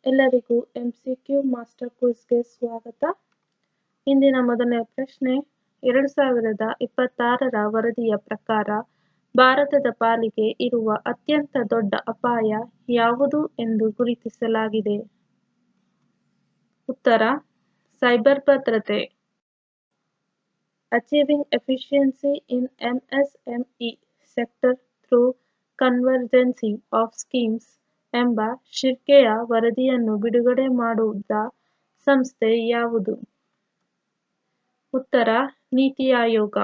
ಎಲ್ಲರಿಗೂ MCQ master ಕ್ವಿಜ್ಗೆ ಸ್ವಾಗತ. ಇಂದಿನ ಮೊದಲನೇ ಪ್ರಶ್ನೆ, 2026ರ ವರದಿಯ ಪ್ರಕಾರ ಭಾರತದ ಪಾಲಿಗೆ ಇರುವ ಅತ್ಯಂತ ದೊಡ್ಡ ಅಪಾಯ ಯಾವುದು ಎಂದು ಗುರುತಿಸಲಾಗಿದೆ? ಉತ್ತರ: ಸೈಬರ್ ಭದ್ರತೆ. Achieving efficiency in MSME sector through convergence of schemes ಎಂಬ ಶೀರ್ಷಿಕೆಯ ವರದಿಯನ್ನು ಬಿಡುಗಡೆ ಮಾಡಿದ ಸಂಸ್ಥೆ ಯಾವುದು? ಉತ್ತರ: ನೀತಿ ಆಯೋಗ.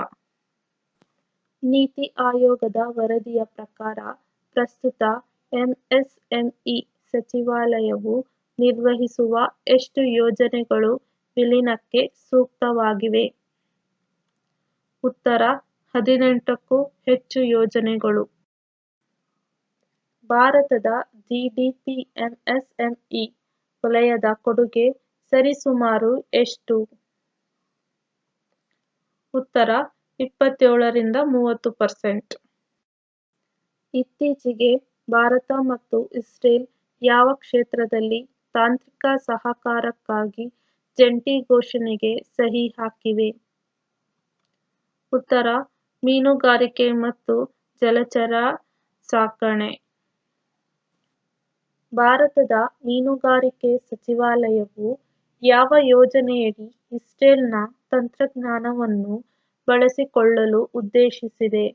ನೀತಿ ಆಯೋಗದ ವರದಿಯ ಪ್ರಕಾರ ಪ್ರಸ್ತುತ MSME ಸಚಿವಾಲಯವು ನಿರ್ವಹಿಸುವ ಎಷ್ಟು ಯೋಜನೆಗಳು ವಿಲೀನಕ್ಕೆ ಸೂಕ್ತವಾಗಿವೆ? ಉತ್ತರ: 18ಕ್ಕೂ ಹೆಚ್ಚು ಯೋಜನೆಗಳು. ಭಾರತದ GDP MSME ವಲಯದ ಕೊಡುಗೆ ಸರಿಸುಮಾರು ಎಷ್ಟು? ಉತ್ತರ: 27-30%. ಇತ್ತೀಚೆಗೆ ಭಾರತ ಮತ್ತು ಇಸ್ರೇಲ್ ಯಾವ ಕ್ಷೇತ್ರದಲ್ಲಿ ತಾಂತ್ರಿಕ ಸಹಕಾರಕ್ಕಾಗಿ ಜಂಟಿ ಘೋಷಣೆಗೆ ಸಹಿ ಹಾಕಿವೆ? ಉತ್ತರ: ಮೀನುಗಾರಿಕೆ ಮತ್ತು ಜಲಚರ ಸಾಕಣೆ. ಭಾರತದ ಮೀನುಗಾರಿಕೆ ಸಚಿವಾಲಯವು ಯಾವ ಯೋಜನೆಯಡಿ ಇಸ್ರೇಲ್ನ ತಂತ್ರಜ್ಞಾನವನ್ನು ಬಳಸಿಕೊಳ್ಳಲು ಉದ್ದೇಶಿಸಿದೆ?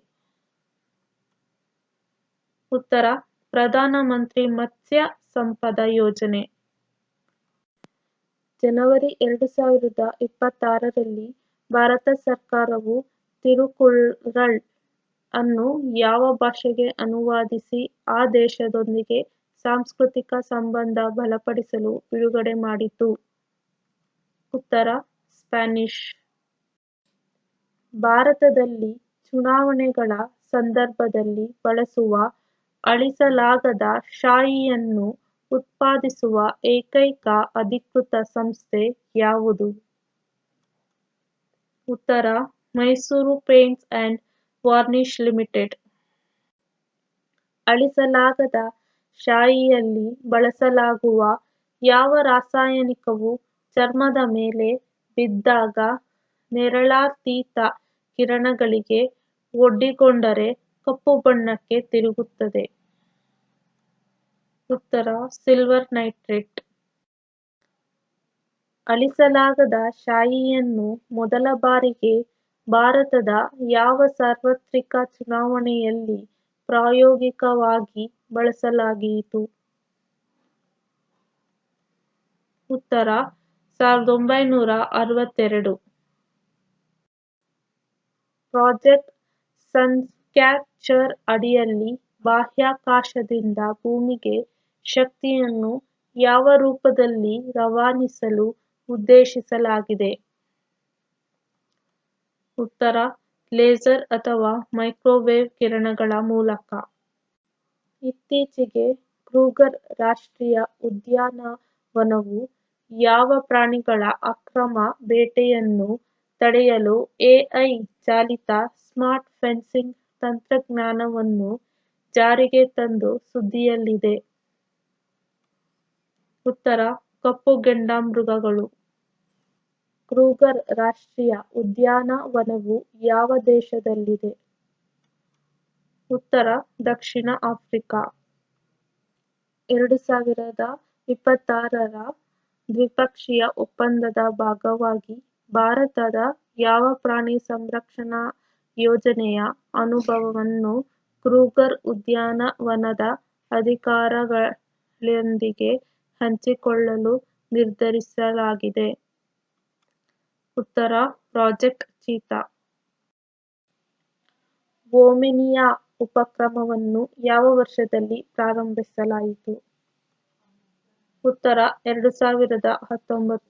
ಉತ್ತರ: ಪ್ರಧಾನಮಂತ್ರಿ ಮತ್ಸ್ಯ ಸಂಪದ ಯೋಜನೆ. ಜನವರಿ 2026ರಲ್ಲಿ ಭಾರತ ಸರ್ಕಾರವು ತಿರುಕ್ಕುರಳ್ ಅನ್ನು ಯಾವ ಭಾಷೆಗೆ ಅನುವಾದಿಸಿ ಆ ದೇಶದೊಂದಿಗೆ ಸಾಂಸ್ಕೃತಿಕ ಸಂಬಂಧ ಬಲಪಡಿಸಲು ಬಿಡುಗಡೆ ಮಾಡಿತು? ಉತ್ತರ: ಸ್ಪ್ಯಾನಿಷ್. ಭಾರತದಲ್ಲಿ ಚುನಾವಣೆಗಳ ಸಂದರ್ಭದಲ್ಲಿ ಬಳಸುವ ಅಳಿಸಲಾಗದ ಶಾಯಿಯನ್ನು ಉತ್ಪಾದಿಸುವ ಏಕೈಕ ಅಧಿಕೃತ ಸಂಸ್ಥೆ ಯಾವುದು? ಉತ್ತರ: Mysore paints and varnish limited. ಅಳಿಸಲಾಗದ ಶಾಯಿಯಲ್ಲಿ ಬಳಸಲಾಗುವ ಯಾವ ರಾಸಾಯನಿಕವು ಚರ್ಮದ ಮೇಲೆ ಬಿದ್ದಾಗ ನೇರಳಾತೀತ ಕಿರಣಗಳಿಗೆ ಒಡ್ಡಿಕೊಂಡರೆ ಕಪ್ಪು ಬಣ್ಣಕ್ಕೆ ತಿರುಗುತ್ತದೆ? ಉತ್ತರ: ಸಿಲ್ವರ್ ನೈಟ್ರೇಟ್. ಅಳಿಸಲಾಗದ ಶಾಯಿಯನ್ನು ಮೊದಲ ಬಾರಿಗೆ ಭಾರತದ ಯಾವ ಸಾರ್ವತ್ರಿಕ ಚುನಾವಣೆಯಲ್ಲಿ ಪ್ರಾಯೋಗಿಕವಾಗಿ ಬಳಸಲಾಯಿತು? ಉತ್ತರ: 1962. ಪ್ರಾಜೆಕ್ಟ್ ಸನ್ಕ್ಯಾಚರ್ ಅಡಿಯಲ್ಲಿ ಬಾಹ್ಯಾಕಾಶದಿಂದ ಭೂಮಿಗೆ ಶಕ್ತಿಯನ್ನು ಯಾವ ರೂಪದಲ್ಲಿ ರವಾನಿಸಲು ಉದ್ದೇಶಿಸಲಾಗಿದೆ? ಉತ್ತರ: ಲೇಸರ್ ಅಥವಾ ಮೈಕ್ರೋವೇವ್ ಕಿರಣಗಳ ಮೂಲಕ. ಇತ್ತೀಚೆಗೆ ಕ್ರೂಗರ್ ರಾಷ್ಟ್ರೀಯ ಉದ್ಯಾನವನವು ಯಾವ ಪ್ರಾಣಿಗಳ ಅಕ್ರಮ ಬೇಟೆಯನ್ನು ತಡೆಯಲು AI ಚಾಲಿತ ಸ್ಮಾರ್ಟ್ ಫೆನ್ಸಿಂಗ್ ತಂತ್ರಜ್ಞಾನವನ್ನು ಜಾರಿಗೆ ತಂದು ಸುದ್ದಿಯಲ್ಲಿದೆ? ಉತ್ತರ: ಕಪ್ಪು ಗೆಂಡಾಮೃಗಗಳು. ಕ್ರೂಗರ್ ರಾಷ್ಟ್ರೀಯ ಉದ್ಯಾನವನವು ಯಾವ ದೇಶದಲ್ಲಿದೆ? ಉತ್ತರ: ದಕ್ಷಿಣ ಆಫ್ರಿಕಾ. 2026ರ ದ್ವಿಪಕ್ಷೀಯ ಒಪ್ಪಂದದ ಭಾಗವಾಗಿ ಭಾರತದ ಯಾವ ಪ್ರಾಣಿ ಸಂರಕ್ಷಣಾ ಯೋಜನೆಯ ಅನುಭವವನ್ನು ಕ್ರೂಗರ್ ಉದ್ಯಾನವನದ ಅಧಿಕಾರಿಗಳೊಂದಿಗೆ ಹಂಚಿಕೊಳ್ಳಲು ನಿರ್ಧರಿಸಲಾಗಿದೆ? ಉತ್ತರ: ಪ್ರಾಜೆಕ್ಟ್ ಚೀತಾ. ವೊಮೇನಿಯಾ ಉಪಕ್ರಮವನ್ನು ಯಾವ ವರ್ಷದಲ್ಲಿ ಪ್ರಾರಂಭಿಸಲಾಯಿತು? ಉತ್ತರ: 2019.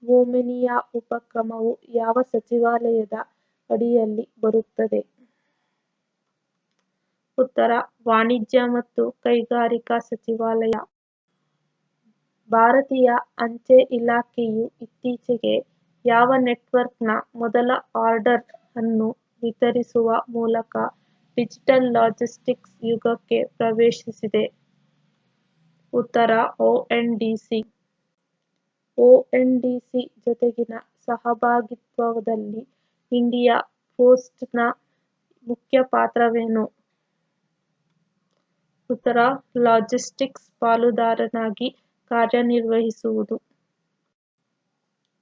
ವೊಮೇನಿಯಾ ಉಪಕ್ರಮವು ಯಾವ ಸಚಿವಾಲಯದ ಅಡಿಯಲ್ಲಿ ಬರುತ್ತದೆ? ಉತ್ತರ: ವಾಣಿಜ್ಯ ಮತ್ತು ಕೈಗಾರಿಕಾ ಸಚಿವಾಲಯ. ಭಾರತೀಯ ಅಂಚೆ ಇಲಾಖೆಯು ಇತ್ತೀಚೆಗೆ ಯಾವ ನೆಟ್ವರ್ಕ್ನ ಮೊದಲ ಆರ್ಡರ್ ಅನ್ನು ವಿತರಿಸುವ ಮೂಲಕ ಡಿಜಿಟಲ್ ಲಾಜಿಸ್ಟಿಕ್ಸ್ ಯುಗಕ್ಕೆ ಪ್ರವೇಶಿಸಿದೆ? ಉತ್ತರ ONDC. ONDC ಜೊತೆಗಿನ ಸಹಭಾಗಿತ್ವದಲ್ಲಿ ಇಂಡಿಯಾ ಪೋಸ್ಟ್ನ ಮುಖ್ಯ ಪಾತ್ರವೇನು? ಉತ್ತರ ಲಾಜಿಸ್ಟಿಕ್ಸ್ ಪಾಲುದಾರನಾಗಿ ಕಾರ್ಯನಿರ್ವಹಿಸುವುದು.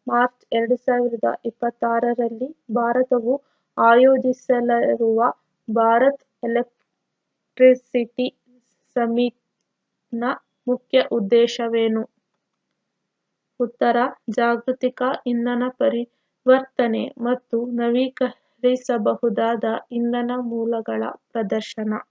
ಮಾರ್ಚ್ 2026ರಲ್ಲಿ ಭಾರತವು ಆಯೋಜಿಸಲಿರುವ ಭಾರತ್ ಎಲೆಕ್ಟ್ರಿಸಿಟಿ ಸಮಿಟ್ನ ಮುಖ್ಯ ಉದ್ದೇಶವೇನು? ಉತ್ತರ ಜಾಗತಿಕ ಇಂಧನ ಪರಿವರ್ತನೆ ಮತ್ತು ನವೀಕರಿಸಬಹುದಾದ ಇಂಧನ ಮೂಲಗಳ ಪ್ರದರ್ಶನ.